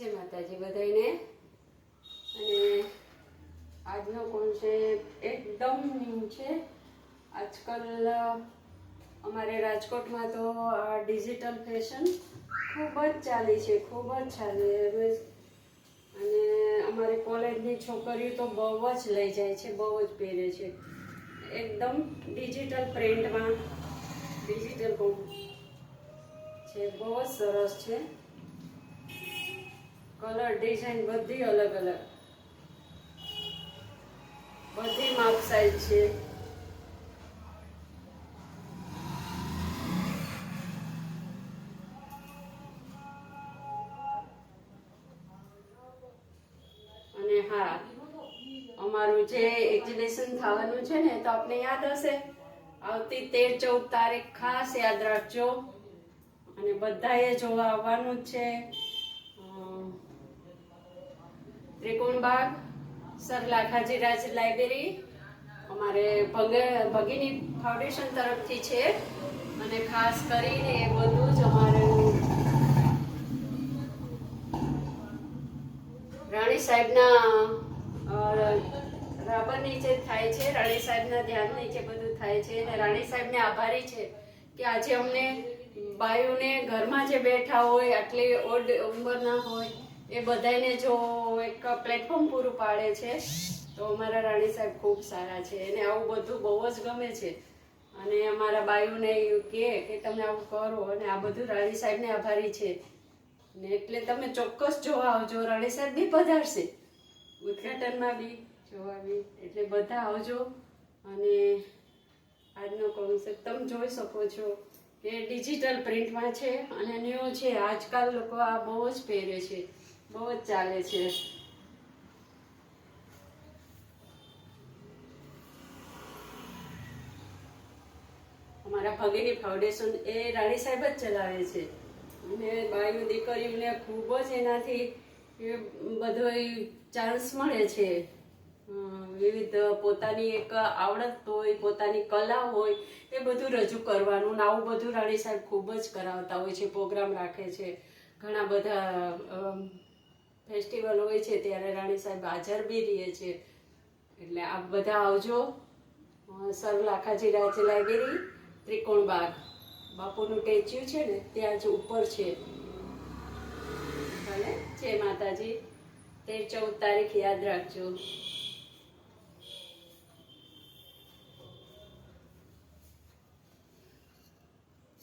જય માતાજી બધાને। અને આજનો કોન્સેપ્ટ એકદમ ન્યૂ છે। આજકાલ અમારે રાજકોટમાં તો આ ડિજિટલ ફેશન ખૂબ જ ચાલી છે, ખૂબ જ ચાલી। અને અમારી કોલેજની છોકરીઓ તો બહુ જ લઈ જાય છે, બહુ જ પહેરે છે। એકદમ ડિજિટલ પ્રિન્ટમાં ડિજિટલ છે, બહુ જ સરસ છે। કલર ડિઝાઇન બધી અલગ અલગ, બધી માપ સાઈઝ છે। અને હા, અમારું જે એક્ઝિબિશન થવાનું છે ને, તો આપને યાદ હશે, આવતી 13-14 તારીખ ખાસ યાદ રાખજો। અને બધાએ જોવા આવવાનું જ છે। ત્રિકોણબાગ સરલા ખાજીરાજ લાઇબ્રેરી અમારે ભગિની ફાઉન્ડેશન તરફથી છે। અને ખાસ કરીને એ બધું જ અમારું રાણી સાહેબના રાબર નીચે થાય છે, રાણી સાહેબના ધ્યાન નીચે બધું થાય છે। અને રાણી સાહેબને આભારી છે કે આજે અમને બાયોને ઘરમાં જે બેઠા હોય, આટલી ઓડ ઉંમરના હોય, એ બધાને જો એક પ્લેટફોર્મ પૂરું પાડે છે, તો અમારા રાણી સાહેબ ખૂબ સારા છે। એને આવું બધું બહુ જ ગમે છે। અને અમારા બાયુને એવું કે તમે આવું કરો, અને આ બધું રાણી સાહેબને આભારી છે। ને એટલે તમે ચોક્કસ જોવા આવજો। રાણી સાહેબ બી પધારશે ઉદઘાટનમાં બી જોવા બી, એટલે બધા આવજો। અને આજનો કોન્સેપ્ટ તમે જોઈ શકો છો કે ડિજિટલ પ્રિન્ટમાં છે અને ન્યૂ છે। આજકાલ લોકો આ બહુ જ પહેરે છે, બહુ જ ચાલે છે। અમારા ભગિની ફાઉન્ડેશન એ રાણી સાહેબ જ ચલાવે છે। અને બાયું દીકરીઓને ખૂબ જ એનાથી બધો ચાન્સ મળે છે। વિવિધ પોતાની એક આવડત હોય, પોતાની કલા હોય, એ બધું રજૂ કરવાનું, ને આવું બધું રાણી સાહેબ ખૂબ જ કરાવતા હોય છે, પ્રોગ્રામ રાખે છે। ઘણા બધા ફેસ્ટિવલ હોય છે ત્યારે રાણી સાહેબ હાજર બી રહે છે। એટલે આપ બધા આવજો। સરલા ખાજીરાજ લાઇબ્રેરી, ત્રિકોણબાગ, બાપુનું સ્ટેચ્યુ છે ને ત્યાં જ ઉપર છે। ભલે, જય માતાજી। 13-14 તારીખ યાદ રાખજો।